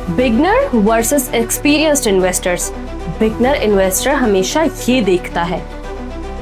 Beginner versus experienced investors. Beginner investor हमेशा ये देखता है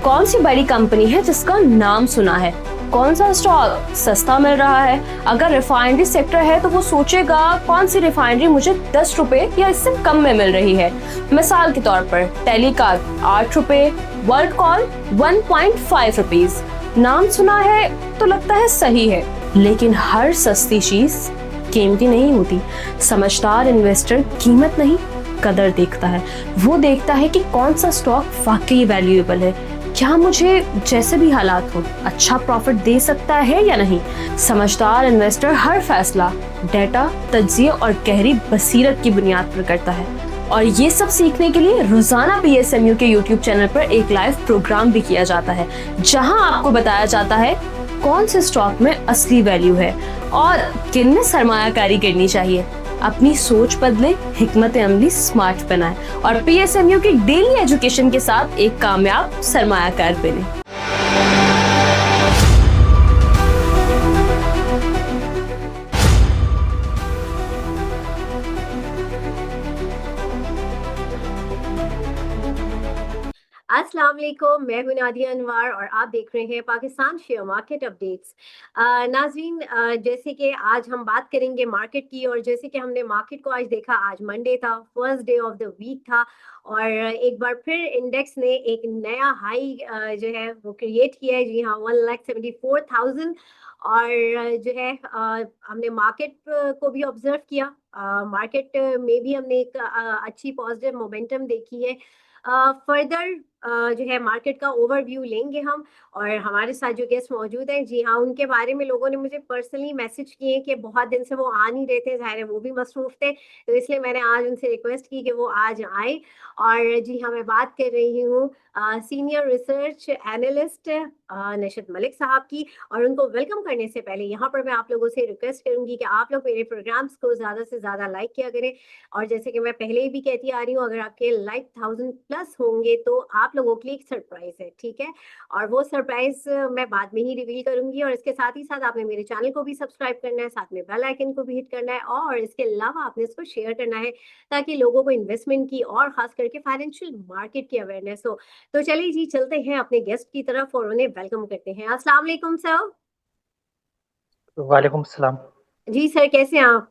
कौन सी बड़ी कंपनी है जिसका नाम सुना है, कौन सा स्टॉक सस्ता मिल रहा है। अगर रिफाइनरी सेक्टर है तो वो सोचेगा कौन सी रिफाइनरी मुझे 10 रुपए या इससे कम में मिल रही है। मिसाल के तौर पर टेलीकार 8 रुपए, वर्ल्ड कॉल 1.5 रुपीज। नाम सुना है तो लगता है सही है, लेकिन हर सस्ती चीज कीमती नहीं होती। समझदार इन्वेस्टर कीमत नहीं, कदर देखता है। वो देखता है कि कौन सा स्टॉक वाकई वैल्यूएबल है, क्या मुझे जैसे भी हालात हो अच्छा प्रॉफिट दे सकता है या नहीं। समझदार इन्वेस्टर हर फैसला डेटा, तज्जिए और गहरी बसीरत की बुनियाद पर करता है। और ये सब सीखने के लिए रोजाना PSMU के YouTube चैनल पर एक लाइव प्रोग्राम भी किया जाता है, जहां आपको बताया जाता है कौन से स्टॉक में असली वैल्यू है और किन में सरमायाकारी करनी चाहिए। अपनी सोच बदले, हिकमत अमली स्मार्ट बनाएं और PSMU की डेली एजुकेशन के साथ एक कामयाब सरमायाकार बने। अस्सलाम वालेकुम, मैं हूं नादिया अनवर और आप देख रहे हैं पाकिस्तान शेयर मार्केट अपडेट्स। नाज़रीन, जैसे कि आज हम बात करेंगे मार्केट की, और जैसे कि हमने मार्केट को आज देखा, आज मंडे था, first day of the week था, और एक बार फिर इंडेक्स ने एक नया हाई जो है वो क्रिएट किया है। जी हाँ, 1,74,000। और जो है हमने मार्केट को भी ऑब्जर्व किया। मार्केट में भी हमने एक अच्छी पॉजिटिव मोमेंटम देखी है। फर्दर जो है मार्केट का ओवरव्यू लेंगे हम, और हमारे साथ जो गेस्ट मौजूद हैं, जी हाँ, उनके बारे में लोगों ने मुझे पर्सनली मैसेज किए कि बहुत दिन से वो आ नहीं रहे थे, ज़ाहिर है वो भी मसरूफ थे, तो इसलिए मैंने आज उनसे रिक्वेस्ट की कि वो आज आए। और जी हाँ, मैं बात कर रही हूँ सीनियर रिसर्च एनालिस्ट नशद मलिक साहब की। और उनको वेलकम करने से पहले यहाँ पर मैं आप लोगों से रिक्वेस्ट करूंगी कि आप लोग मेरे प्रोग्राम्स को ज़्यादा से ज़्यादा लाइक किया करें। और जैसे कि मैं पहले भी कहती आ रही हूँ, अगर आपके लाइक 1000+ होंगे तो आप लोगों के लिए एक सरप्राइज है, ठीक है। और वो सरप्राइज मैं बाद में ही रिवील करूंगी। और इसके साथ ही साथ आपने मेरे चैनल को भी सब्सक्राइब करना है, साथ में बेल आइकन को भी हिट करना है, और इसके अलावा आपने इसको शेयर करना है ताकि लोगों को इन्वेस्टमेंट की और खास करके फाइनेंशियल मार्केट की अवेयरनेस हो। तो चलिए जी, चलते हैं अपने गेस्ट की तरफ और उन्हें वेलकम करते हैं। अस्सलाम वालेकुम सर। वालेकुम सलाम। जी सर, कैसे हैं आप?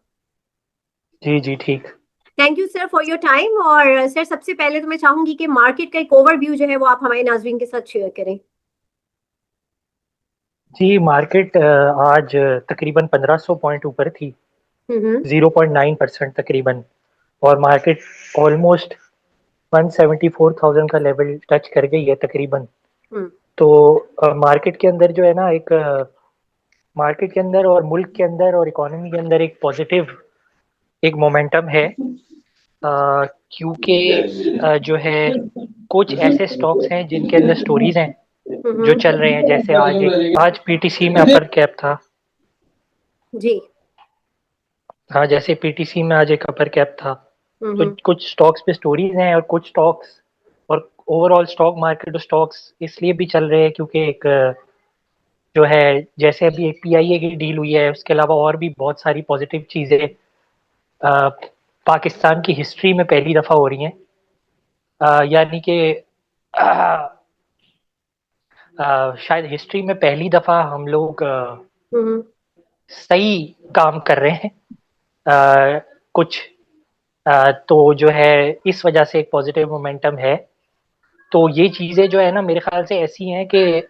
जी जी ठीक। Thank you sir for your time. और सर, सबसे पहले तो मैं चाहूंगी कि मार्केट का एक ओवरव्यू जो है वो आप हमारे नाज़रीन के साथ शेयर करें। जी मार्केट आज तकरीबन 1500 पॉइंट ऊपर थी, हम्म 0.9% तकरीबन। और मार्केट ऑलमोस्ट 174,000 का लेवल टच कर गई है तकरीबन। हम्म तो मार्केट के अंदर जो है ना, एक मार्केट के अंदर और मुल्क के अंदर और इकोनॉमी के अंदर एक पॉजिटिव एक मोमेंटम है। क्योंकि जो है कुछ ऐसे स्टॉक्स हैं जिनके अंदर स्टोरीज हैं जो चल रहे हैं। जैसे आज PTC में अपर कैप था। जी। हाँ, जैसे PTC में आज एक अपर कैप था। तो हम्म कुछ स्टॉक्स पे स्टोरीज हैं, और कुछ स्टॉक्स और ओवरऑल स्टॉक मार्केट स्टॉक्स इसलिए भी चल रहे हैं क्योंकि एक जो है, जैसे अभी एक PIA की डील हुई है, उसके अलावा और भी बहुत सारी पॉजिटिव चीजें अ, पाकिस्तान की हिस्ट्री में पहली दफा हो रही हैं। यानी कि शायद हिस्ट्री में पहली दफा हम लोग हम्म सही काम कर रहे हैं। कुछ तो जो है इस वजह से एक पॉजिटिव मोमेंटम है। तो ये चीजें जो है ना, मेरे ख्याल से ऐसी हैं कि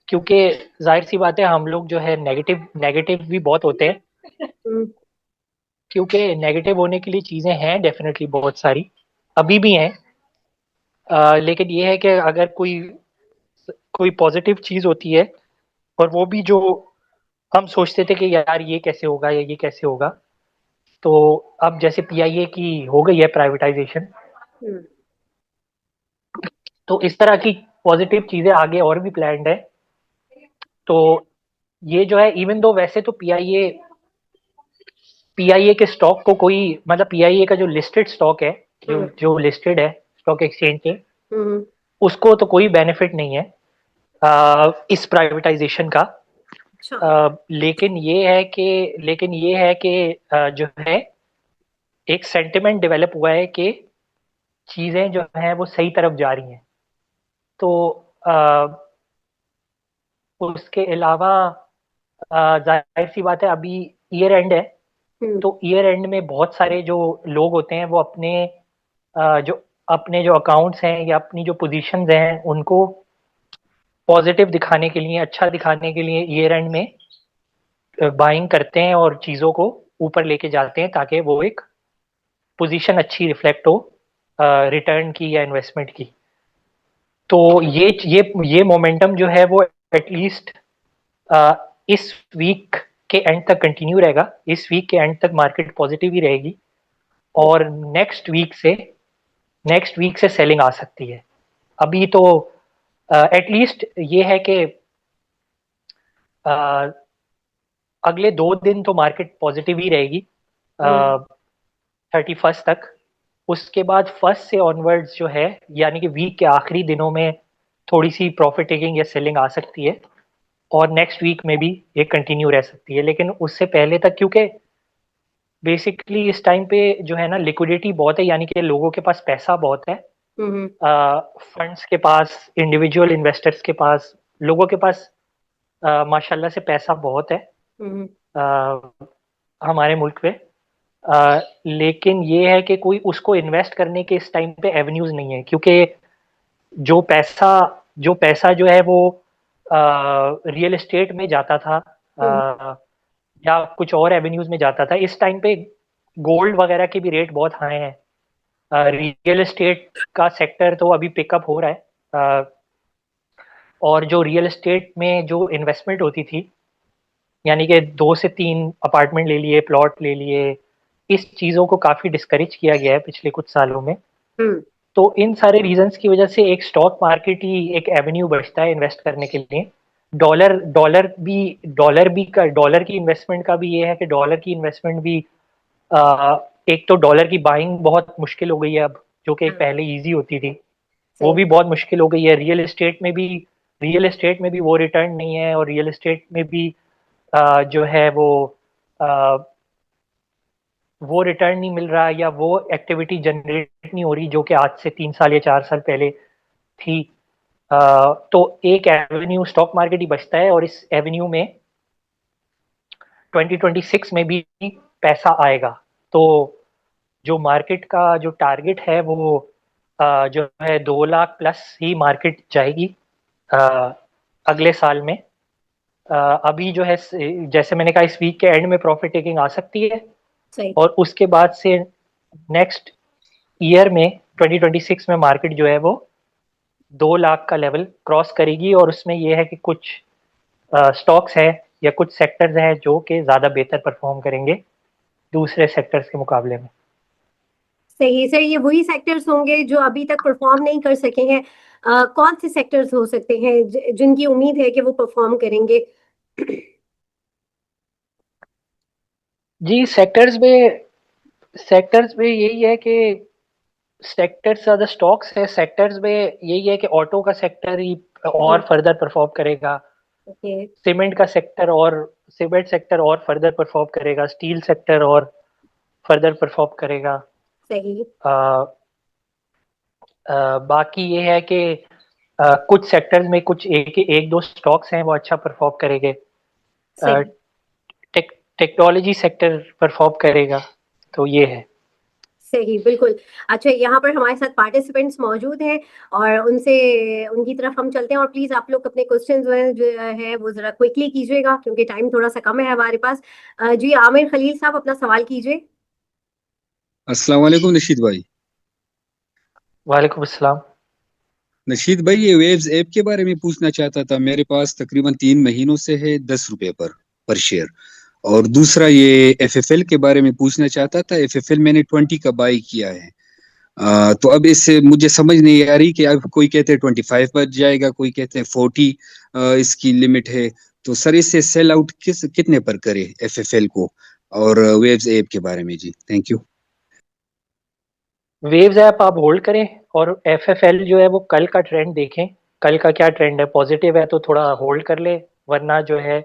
क्योंकि जाहिर सी बात है, हम लोग जो है नेगेटिव नेगेटिव भी बहुत होते हैं। हम्म क्योंकि नेगेटिव होने के लिए चीजें हैं डेफिनेटली बहुत सारी, अभी भी हैं। लेकिन ये है कि अगर कोई कोई पॉजिटिव चीज होती है, और वो भी जो हम सोचते थे कि यार ये कैसे होगा या ये कैसे होगा, तो अब जैसे PIA की हो गई है प्राइवेटाइजेशन, हम्म तो इस तरह की पॉजिटिव चीजें आगे और भी प्लान्ड है। तो ये जो है, इवन दो वैसे तो पीआईए के स्टॉक को कोई, मतलब PIA का जो लिस्टेड स्टॉक है, जो हम्म जो लिस्टेड है स्टॉक एक्सचेंज पे, हम्म उसको तो कोई बेनिफिट नहीं है इस प्राइवेटाइजेशन का। अच्छा। लेकिन ये है कि जो है एक सेंटिमेंट डेवलप हुआ है कि चीजें जो हैं वो सही तरफ जा रही हैं। तो अ, उसके अलावा जाहिर सी बात है, अभी ईयर एंड है। हम्म। तो ईयर एंड में बहुत सारे जो लोग होते हैं वो अपने जो अकाउंट्स हैं या अपनी जो पोजीशंस हैं उनको पॉजिटिव दिखाने के लिए, अच्छा दिखाने के लिए ईयर एंड में बाइंग करते हैं और चीज़ों को ऊपर लेके जाते हैं ताकि वो एक पोजीशन अच्छी रिफ्लेक्ट हो रिटर्न की या इन्वेस्टमेंट की। तो ये मोमेंटम जो है वो एटलीस्ट इस वीक के एंड तक कंटिन्यू रहेगा। इस वीक के एंड तक मार्केट पॉजिटिव ही रहेगी और नेक्स्ट वीक से सेलिंग आ सकती है। अभी तो एटलीस्ट ये है कि अ, अगले 2 दिन तो मार्केट पॉजिटिव ही रहेगी हम्म। 31st तक। उसके बाद फर्स्ट से ऑनवर्ड्स जो है, यानी कि वीक के आखिरी दिनों में थोड़ी सी प्रॉफिट टेकिंग या सेलिंग आ सकती है और नेक्स्ट वीक में भी ये कंटिन्यू रह सकती है। लेकिन उससे पहले तक, क्योंकि बेसिकली इस टाइम पे जो है ना लिक्विडिटी बहुत है, यानी कि लोगों के पास पैसा बहुत है, हम्म। फंड्स के पास, इंडिविजुअल इन्वेस्टर्स के पास, लोगों के पास माशाल्लाह से पैसा बहुत है हम्म। अ, हमारे मुल्क में। लेकिन ये है कि कोई उसको इन्वेस्ट करने के इस टाइम पे एवेन्यूज नहीं है, क्योंकि जो पैसा जो पैसा जो है वो रियल एस्टेट में जाता था हम्म। या कुछ और एवेन्यूज में जाता था। इस टाइम पे गोल्ड वगैरह के भी रेट बहुत हाई हैं। रियल एस्टेट का सेक्टर तो अभी पिकअप हो रहा है और जो रियल एस्टेट में जो इन्वेस्टमेंट होती थी, यानी कि 2 से 3 अपार्टमेंट ले लिए, प्लॉट ले लिए, इस चीज़ों को काफ़ी डिस्करेज किया गया है पिछले कुछ सालों में। हम्म। तो इन सारे रीजंस की वजह से एक स्टॉक मार्केट ही एक एवेन्यू बचता है इन्वेस्ट करने के लिए। डॉलर डॉलर की इन्वेस्टमेंट का भी ये है कि डॉलर की इन्वेस्टमेंट भी एक तो डॉलर की बाइंग बहुत मुश्किल हो गई है अब, जो कि हाँ, पहले इजी होती थी, वो सही। भी बहुत मुश्किल हो गई है। रियल एस्टेट में भी वो रिटर्न नहीं है और रियल एस्टेट में भी जो है अ, वो रिटर्न नहीं मिल रहा या वो एक्टिविटी जनरेट नहीं हो रही जो कि आज से 3 साल या 4 साल पहले थी। तो एक एवेन्यू स्टॉक मार्केट ही बचता है और इस एवेन्यू में 2026 में भी पैसा आएगा। तो जो मार्केट का जो टारगेट है वो जो है 2 लाख प्लस ही मार्केट जाएगी अ, अगले साल में। अभी जो है जैसे मैंने कहा, इस वीक के एंड में प्रॉफिट टेकिंग आ सकती है सही। और उसके बाद से नेक्स्ट ईयर में 2026 में मार्केट जो है वो 2 लाख का लेवल क्रॉस करेगी और उसमें ये है कि कुछ स्टॉक्स है या कुछ सेक्टर्स हैं जो कि ज़्यादा बेहतर परफॉर्म करेंगे दूसरे सेक्टर्स के मुकाबले में। सही सर, ये वही सेक्टर्स होंगे जो अभी तक परफॉर्म नहीं कर सके हैं। कौन से सेक्टर्स हो सकते हैं जिनकी उम्मीद है कि वो परफॉर्म करेंगे? जी, सेक्टर्स में यही है कि सेक्टर्स ज़्यादा स्टॉक्स है, सेक्टर्स में यही है कि ऑटो का सेक्टर ही और फर्दर परफॉर्म करेगा, ओके। सीमेंट का सेक्टर और सीमेंट सेक्टर और फर्दर परफॉर्म करेगा, स्टील सेक्टर और फर्दर परफॉर्म करेगा। सही। अ, बाकी ये है कि कुछ सेक्टर्स में कुछ एक एक दो स्टॉक्स हैं वो अच्छा परफॉर्म करेंगे। सही। टेक टेक्नोलॉजी सेक्टर परफॉर्म करेगा। तो ये है। सही, बिल्कुल। अच्छा, यहाँ पर हमारे साथ पार्टिसिपेंट्स मौजूद हैं और उनसे उनकी तरफ हम चलते हैं। और प्लीज आप लोग अपने क्वेश्चंस जो है वो जरा क्विकली कीजिएगा क्योंकि टाइम थोड़ा सा कम है हमारे पास। जी आमिर खलील साहब, अपना सवाल कीजिए। अस्सलाम वालेकुम नशीद भाई। वालेकुम अस्सलाम। नशीद भाई, ये वेव्स ऐप के बारे में पूछना चाहता था। मेरे पास तकरीबन 3 महीनों से है, 10 रुपए पर शेयर। और दूसरा ये एफएफएल के बारे में पूछना चाहता था। एफएफएल मैंने 20 का बाई किया है। तो अब इससे मुझे समझ नहीं आ रही कि अब कोई कहते हैं 25 पर जाएगा, कोई कहते हैं 40 इसकी लिमिट है। तो सर, इससे सेल आउट कितने पर करे एफएफएल को? और वेव्स ऐप के बारे में जी, थैंक यू। वेव्स ऐप आप होल्ड करें और एफएफएल जो है वो कल का ट्रेंड देखें। कल का क्या ट्रेंड है, पॉजिटिव है तो थोड़ा होल्ड कर ले, वरना जो है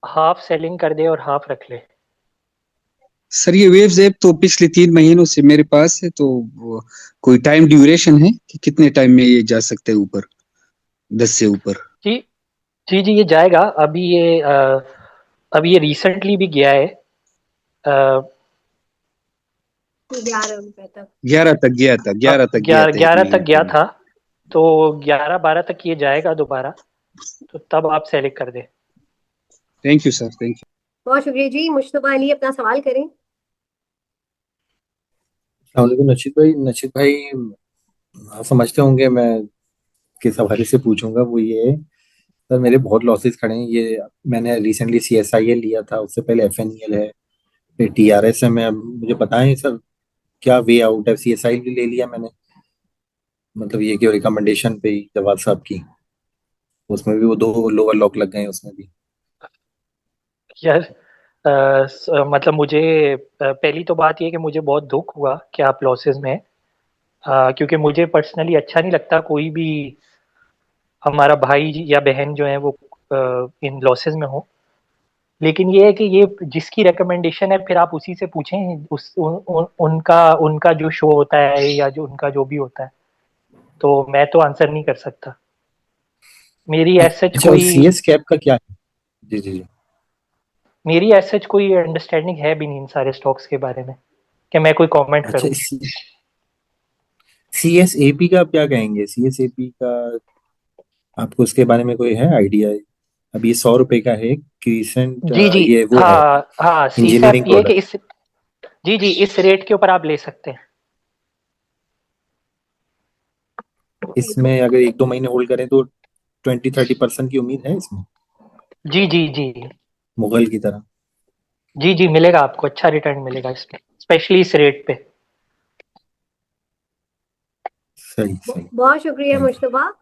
हाफ सेलिंग कर दे और हाफ रख ले। सर ये वेव्स ऐप तो पिछले 3 महीनों से मेरे पास है, तो कोई टाइम ड्यूरेशन है कि कितने टाइम में ये जा सकते हैं ऊपर, 10 से ऊपर? जी जी जी, ये जाएगा। अभी ये रिसेंटली भी गया है। 11 रुपए तक। 11 तक गया था, 11 तक गया था एक 11 तक महीने गया पहले। था। तो 11-12 तक ये जाएगा दोबारा। तो तब आप सेलेक्ट कर दे। Thank you sir, thank you. बहुत शुक्रिया जी। मुश्तबा अली अपना सवाल करें। अस्सलामुअलैकुम नशीद भाई, आप समझते होंगे मैं किस हवाले से पूछूंगा, वो ये है सर, मेरे बहुत लॉसेस खड़े हैं। ये मैंने रिसेंटली CSIL लिया था, उससे पहले FNEL है, फिर TRS है। मैं अब मुझे बताएं सर, क्या वे आउट है? CSIL भी ले लिया मैंने, मतलब ये कि रिकमेंडेशन पे ही जवाब साहब की, उसमें भी वो 2 लोअर लॉक लग गए हैं उसमें भी। यार मतलब मुझे पहली तो बात ये कि मुझे बहुत दुख हुआ कि आप लॉसेस में हैं। क्योंकि मुझे पर्सनली अच्छा नहीं लगता कोई भी हमारा भाई या बहन जो है वो इन लॉसेस में हो। लेकिन ये है कि ये जिसकी रिकमेंडेशन है फिर आप उसी से पूछें। उनका जो शो होता है या जो उनका जो भी होता है, तो मैं तो आंसर नहीं कर सकता। मेरी एज सच अच्छा, और कोई CS कैप का क्या है? जी जी जी। मेरी एज सच कोई अंडरस्टैंडिंग है भी नहीं इन सारे स्टॉक्स के बारे में कि मैं कोई कमेंट अच्छा, करूं। CSAP का आप क्या कहेंगे? CSAP का आपको उसके बारे में कोई है आइडिया? अब ये 100 रुपए का है, क्रिसेंट, जी जी। ये वो है, हाँ हाँ, सीसैप इंजीनियरिंग ये कि प्रोडक्ट। इस जी जी, इस रेट के ऊपर आप ले सकते हैं। इसमें अगर 1-2 महीने होल्ड करें तो 20-30% की उम्मीद है इसमें, जी जी जी मुगल की तरह। जी जी, मिलेगा आपको अच्छा रिटर्न मिलेगा इसमें, स्पेशली इस रेट पे। सही सही। बहुत शुक्रिया थैंक यू। मुश्तबा।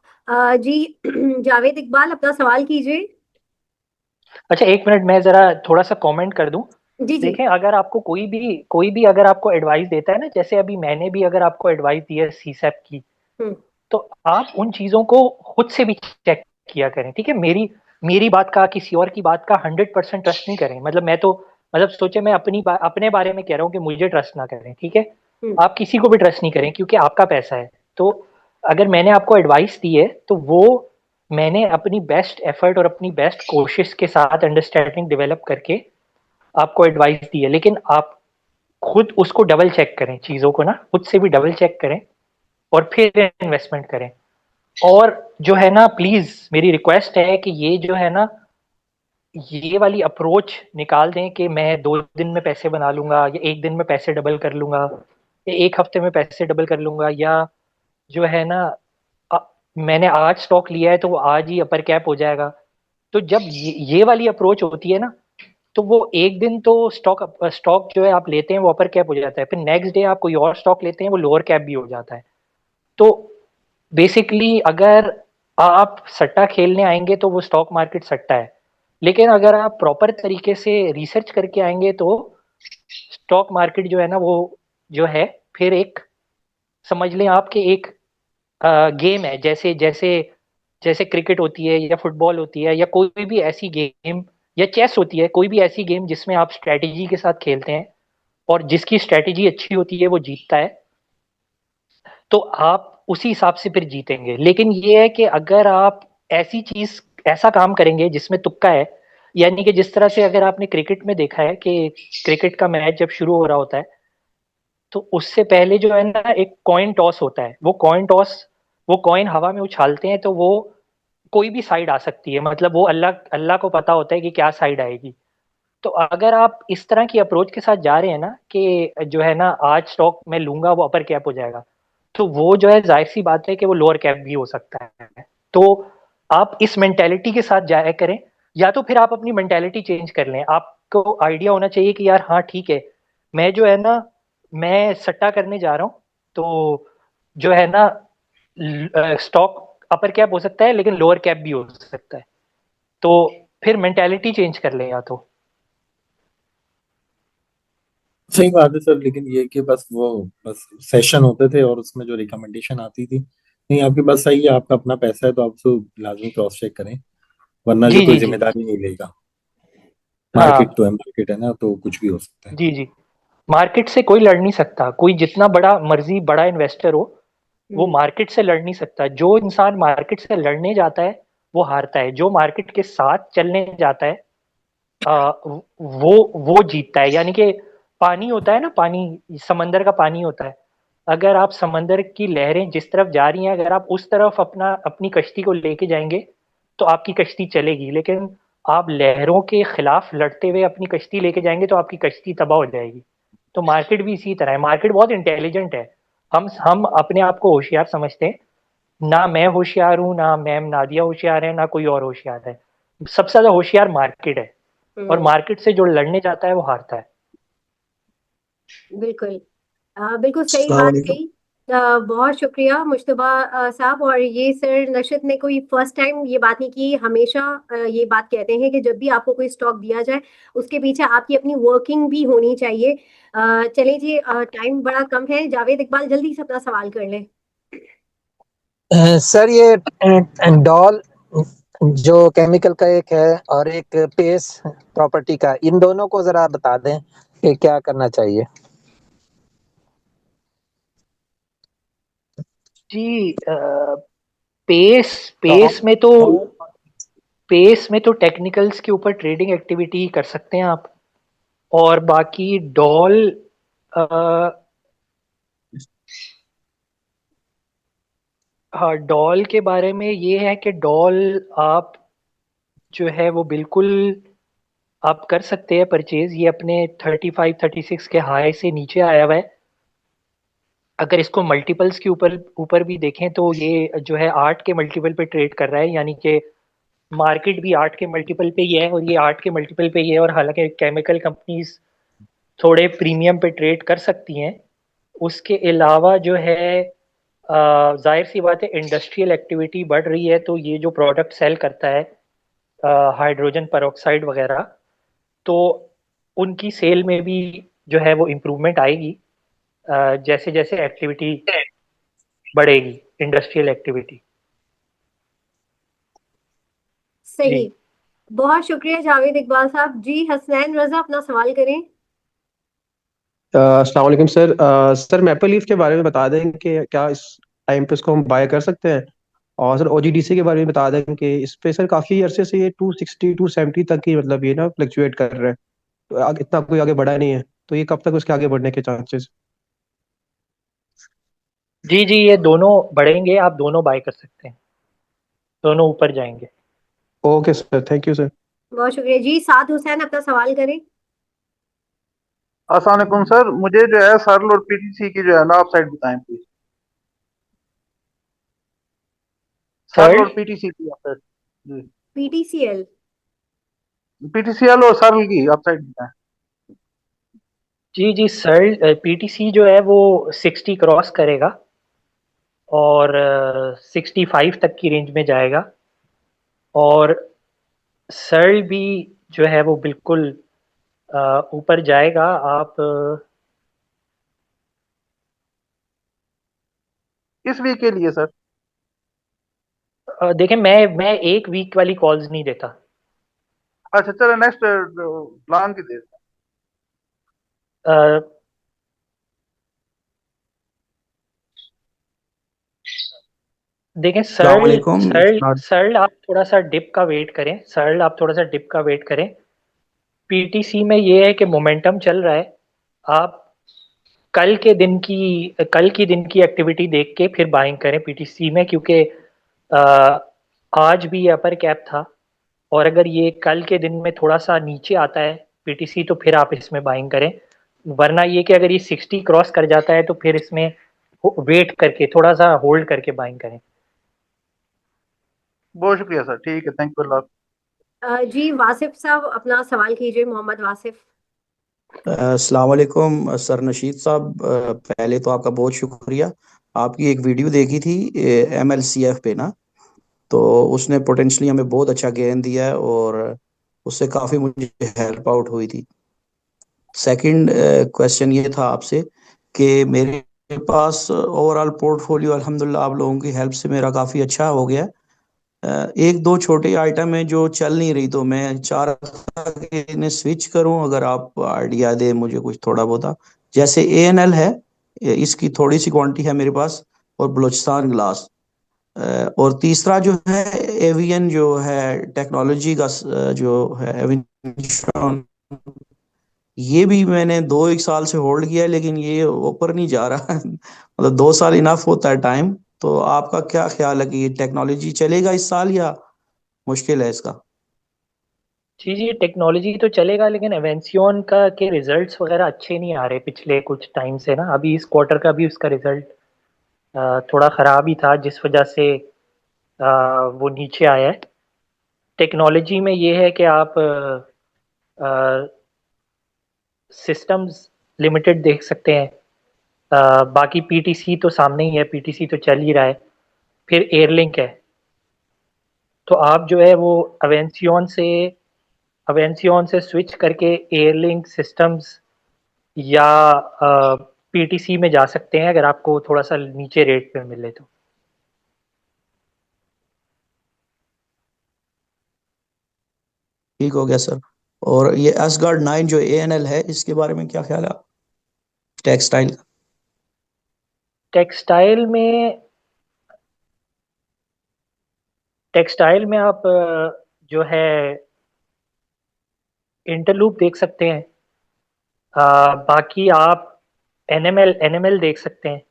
जी जावेद इकबाल अपना सवाल कीजिए। अच्छा, एक मिनट मैं जरा थोड़ा सा कमेंट कर दूं। जी जी। देखें, अगर आपको कोई भी अगर आपको एडवाइस देता है ना, जैसे अभी मैंने भी अगर आपको एडवाइस दी है सीसैप की, हम्म। तो आप उन चीजों को खुद से भी चेक किया करें। ठीक है, मेरी मेरी बात का किसी और की बात का 100% ट्रस्ट नहीं करें। मतलब मैं तो मतलब सोचे मैं अपने बारे में कह रहा हूँ कि मुझे ट्रस्ट ना करें। ठीक है, हम्म। आप किसी को भी ट्रस्ट नहीं करें क्योंकि आपका पैसा है। तो अगर मैंने आपको एडवाइस दी है तो वो मैंने अपनी बेस्ट एफर्ट और अपनी बेस्ट कोशिश के साथ अंडरस्टैंडिंग डेवलप करके आपको एडवाइस दी है। लेकिन आप खुद उसको डबल चेक करें, चीज़ों को ना खुद से भी डबल चेक करें और फिर इन्वेस्टमेंट करें। और जो है ना, प्लीज मेरी रिक्वेस्ट है कि ये जो है ना, ये वाली अप्रोच निकाल दें कि मैं 2 दिन में पैसे बना लूंगा या 1 दिन में पैसे डबल कर लूंगा या 1 हफ्ते में पैसे डबल कर लूंगा, या जो है ना, अ, मैंने आज स्टॉक लिया है तो वो आज ही अपर कैप हो जाएगा। तो जब ये वाली अप्रोच होती है ना, तो वो एक दिन तो स्टॉक जो है आप लेते हैं वो अपर कैप हो जाता है, फिर नेक्स्ट डे आप कोई और स्टॉक लेते हैं वो लोअर कैप भी हो जाता है। तो बेसिकली अगर आप सट्टा खेलने आएंगे तो वो स्टॉक मार्केट सट्टा है। लेकिन अगर आप प्रॉपर तरीके से रिसर्च करके आएंगे तो स्टॉक मार्केट जो है ना, वो जो है फिर एक, समझ लें आपके एक गेम है। जैसे जैसे जैसे क्रिकेट होती है या फुटबॉल होती है या कोई भी ऐसी गेम, या चेस होती है, कोई भी ऐसी गेम जिसमें आप स्ट्रेटेजी के साथ खेलते हैं और जिसकी स्ट्रेटेजी अच्छी होती है वो जीतता है। तो आप उसी हिसाब से फिर जीतेंगे। लेकिन ये है कि अगर आप ऐसा काम करेंगे जिसमें तुक्का है, यानी कि जिस तरह से अगर आपने क्रिकेट में देखा है कि क्रिकेट का मैच जब शुरू हो रहा होता है तो उससे पहले जो है ना एक कॉइन टॉस होता है। वो कॉइन हवा में उछालते हैं तो वो कोई भी साइड आ सकती है। मतलब वो अल्लाह अल्लाह को पता होता है कि क्या साइड आएगी। तो अगर आप इस तरह की अप्रोच के साथ जा रहे हैं ना कि जो है ना आज स्टॉक मैं लूंगा वो अपर कैप हो जाएगा, तो वो जो है जाहिर सी बात है कि वो लोअर कैप भी हो सकता है। तो आप इस मेंटेलिटी के साथ जाया करें, या तो फिर आप अपनी मेंटेलिटी चेंज कर लें। आपको आइडिया होना चाहिए कि यार हाँ ठीक है, मैं जो है ना, मैं सट्टा करने जा रहा हूँ, तो जो है ना स्टॉक अपर कैप हो सकता है लेकिन लोअर कैप भी हो सकता है। तो फिर मेंटेलिटी चेंज कर लें या तो। सही बात है सर, लेकिन ये कि बस सेशन होते थे और उसमें जो रिकमेंडेशन आती थी, नहीं आपकी बात सही है, आपका अपना पैसा है तो आप उसको लाजमी क्रॉस चेक करें। वरना जी जो कोई जी जी जिम्मेदारी नहीं लेगा। मार्केट हाँ तो है, मार्केट है ना, तो कुछ भी हो सकता है। जी जी। मार्केट से कोई लड़ नहीं सकता, कोई जितना बड़ा मर्जी बड़ा इन्वेस्टर हो, वो हम्म, मार्केट से लड़ नहीं सकता। जो इंसान मार्केट से लड़ने जाता है वो हारता है, जो मार्केट के साथ चलने जाता है वो जीतता है। यानी कि पानी होता है ना, पानी समंदर का पानी होता है। अगर आप समंदर की लहरें जिस तरफ जा रही हैं, अगर आप उस तरफ अपनी कश्ती को लेके जाएंगे तो आपकी कश्ती चलेगी। लेकिन आप लहरों के खिलाफ लड़ते हुए अपनी कश्ती लेके जाएंगे तो आपकी कश्ती तबाह हो जाएगी। तो मार्केट भी इसी तरह है, मार्केट बहुत इंटेलिजेंट है। हम अपने आप को होशियार समझते हैं। ना मैं होशियार हूँ, ना मैम नादिया होशियार है, ना कोई और होशियार है। सबसे ज्यादा होशियार मार्केट है, और हम्म, मार्केट से जो लड़ने जाता है वो हारता है। बिल्कुल। बिल्कुल सही अस्सलाम बात वालेकुम। कही। बहुत शुक्रिया मुश्तबा साहब। और ये सर नशद ने कोई फर्स्ट टाइम ये बात नहीं की, हमेशा ये बात कहते हैं कि जब भी आपको कोई स्टॉक दिया जाए उसके पीछे आपकी अपनी वर्किंग भी होनी चाहिए। चलिए जी, टाइम बड़ा कम है, जावेद इकबाल जल्दी से अपना सवाल कर लें। सर ये डॉल जो केमिकल का एक है और एक पेस प्रॉपर्टी का, इन दोनों को जरा बता दें कि क्या करना चाहिए। जी पेस पेस में तो पेस में तो टेक्निकल्स के ऊपर ट्रेडिंग एक्टिविटी कर सकते हैं आप। और बाकी डॉल, हाँ डॉल के बारे में ये है कि डॉल आप जो है वो बिल्कुल आप कर सकते हैं परचेज। ये अपने 35-36 के हाई से नीचे आया हुआ है। अगर इसको मल्टीपल्स के ऊपर ऊपर भी देखें तो ये जो है 8 के मल्टीपल पे ट्रेड कर रहा है। यानी कि मार्केट भी 8 के मल्टीपल पे ही है और ये 8 के मल्टीपल पे ही है। और हालांकि केमिकल कंपनीज थोड़े प्रीमियम पे ट्रेड कर सकती हैं। उसके अलावा जो है जाहिर सी बात है, इंडस्ट्रियल एक्टिविटी बढ़ रही है तो ये जो प्रोडक्ट सेल करता है हाइड्रोजन पेरोक्साइड वगैरह, तो उनकी सेल में भी जो है वो इम्प्रूवमेंट आएगी जैसे जैसे एक्टिविटी बढ़ेगी, इंडस्ट्रियल एक्टिविटी। जी सही। बहुत शुक्रिया जावेद इकबाल साहब। जी हसनैन रजा अपना सवाल करें। अस्सलाम वालेकुम सर। सर मैपल लीफ के बारे में बता दें कि क्या इस टाइम पे इसको हम बाय कर सकते हैं। और सर ओजीडीसी के बारे में बता दें कि इस पे सर काफ़ी अरसे से ये 260 270 तक ही मतलब ये ना फ्लक्चुएट कर रहा है। तो इतना कोई आगे बढ़ा नहीं है, तो ये कब तक उसके आगे बढ़ने के चांसेस। जी जी, ये दोनों बढ़ेंगे, आप दोनों बाय कर सकते हैं, दोनों ऊपर जाएंगे। Okay sir, thank you sir. बहुत शुक्रिया जी। साद हुसैन अपना सवाल करें। अस्सलाम वालेकुम सर, मुझे जो है सरल और पीटीसी की जो है ना आप साइड बताएं प्लीज। सरल सर्ल, और पीटीसी की आप साइड। जी, पीटीसीएल। पीटीसीएल और सरल की आप साइड बताएं। जी जी सर्ल पीटीसी जो है वो 60 क्रॉस करेगा और 65 तक की रेंज में जाएगा। और सर्ल भी जो है वो बिल्कुल ऊपर जाएगा। आप इस वीक के लिए सर। देखें, मैं एक वीक वाली कॉल्स नहीं देता। अच्छा चलो नेक्स्ट लॉन्ग की दे। अ, देखें अस्सलाम सर्ल वालेकुम। सर्ल सर्ल आप थोड़ा सा डिप का वेट करें, सर्ल आप थोड़ा सा डिप का वेट करें। पीटीसी में ये है कि मोमेंटम चल रहा है। आप कल की दिन की एक्टिविटी देख के फिर बाइंग करें पीटीसी में, क्योंकि अ, आज भी अपर कैप था। और अगर ये कल के दिन में थोड़ा सा नीचे आता है पीटीसी तो फिर आप इसमें बाइंग करें। वरना ये कि अगर ये 60 क्रॉस कर जाता है तो फिर इसमें वेट करके थोड़ा सा होल्ड करके बाइंग करें। बहुत शुक्रिया सर, ठीक है, थैंक यू अल्लाह। जी वासिफ साहब अपना सवाल कीजिए, मोहम्मद वासिफ। अस्सलाम वालेकुम सर नशीद साहब। पहले तो आपका बहुत शुक्रिया। आपकी एक वीडियो देखी थी MLCF पे ना, तो उसने पोटेंशली हमें बहुत अच्छा गेन दिया है और उससे काफ़ी मुझे हेल्प आउट हुई थी। सेकंड क्वेश्चन ये था आपसे कि मेरे पास ओवरऑल पोर्टफोलियो अल्हम्दुलिल्लाह आप लोगों की हेल्प से मेरा काफ़ी अच्छा हो गया है। एक दो छोटे आइटम है जो चल नहीं रही, तो मैं चाह रहा था कि इन्हें स्विच करूं। अगर आप आइडिया दे मुझे कुछ थोड़ा बहुत, जैसे ANL है, इसकी थोड़ी सी क्वांटिटी है मेरे पास, और बलूचिस्तान ग्लास। और तीसरा जो है एवियन, जो है टेक्नोलॉजी का, जो है एवियन, ये भी मैंने 2 एक साल से होल्ड किया है, लेकिन ये ऊपर नहीं जा रहा है। मतलब 2 साल इनफ होता है टाइम। तो आपका क्या ख्याल है कि ये टेक्नोलॉजी चलेगा इस साल, या मुश्किल है इसका? जी जी, टेक्नोलॉजी तो चलेगा, लेकिन एवेंसियन का के रिजल्ट्स वगैरह अच्छे नहीं आ रहे पिछले कुछ टाइम से ना। अभी इस क्वार्टर का भी उसका रिजल्ट थोड़ा ख़राब ही था, जिस वजह से वो नीचे आया है। टेक्नोलॉजी में ये है कि आप सिस्टम्स लिमिटेड देख सकते हैं। बाकी PTC तो सामने ही है, PTC तो चल ही रहा है। फिर एयरलिंक है। तो आप जो है वो अवेंसियन से स्विच करके एयरलिंक सिस्टम्स या PTC में जा सकते हैं, अगर आपको थोड़ा सा नीचे रेट पे मिले तो। ठीक हो गया सर। और ये एसगार्ड 9 जो ANL है, इसके बारे में क्या ख्याल है आप? टेक्सटाइल। टेक्सटाइल में टेक्सटाइल में आप जो है इंटरलूप देख सकते हैं। बाकी आप एनएमएल देख सकते हैं।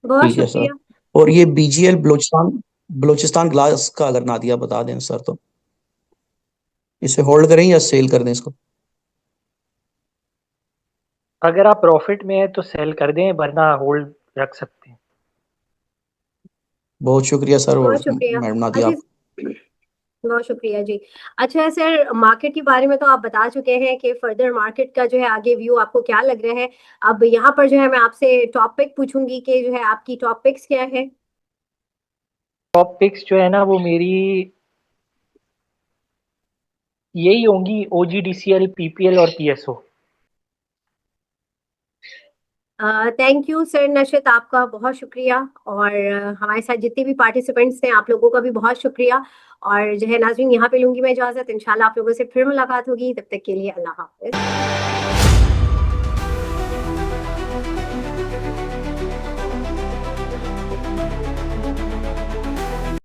बहुत ठीक है सर। शुक्रिया। और ये BGL बलोचिस्तान बलोचिस्तान ग्लास का अगर ना दिया बता दें सर, तो इसे होल्ड करें या सेल कर दें इसको? अगर आप प्रॉफिट में है तो सेल कर दें, वरना होल्ड रख सकते हैं। बहुत शुक्रिया सर, और बहुत शुक्रिया। मैडम नादिया अच्छा, आप। बहुत शुक्रिया जी। अच्छा सर, मार्केट के बारे में तो आप बता चुके हैं कि फर्दर मार्केट का जो है आगे व्यू आपको क्या लग रहा है। अब यहाँ पर जो है मैं आपसे टॉपिक पूछूंगी कि जो है आपकी टॉपिक्स क्या है। टॉप पिक्स जो है ना, वो मेरी यही होंगी: OGDCL, PPL और PSO। थैंक यू सर नशित, आपका बहुत शुक्रिया। और हमारे साथ जितने भी पार्टिसिपेंट्स थे आप लोगों का भी बहुत शुक्रिया। और जो है नाज़रीन, यहाँ पे लूंगी मैं इजाजत। इंशाल्लाह आप लोगों से फिर मुलाकात होगी, तब तक के लिए अल्लाह हाफिज।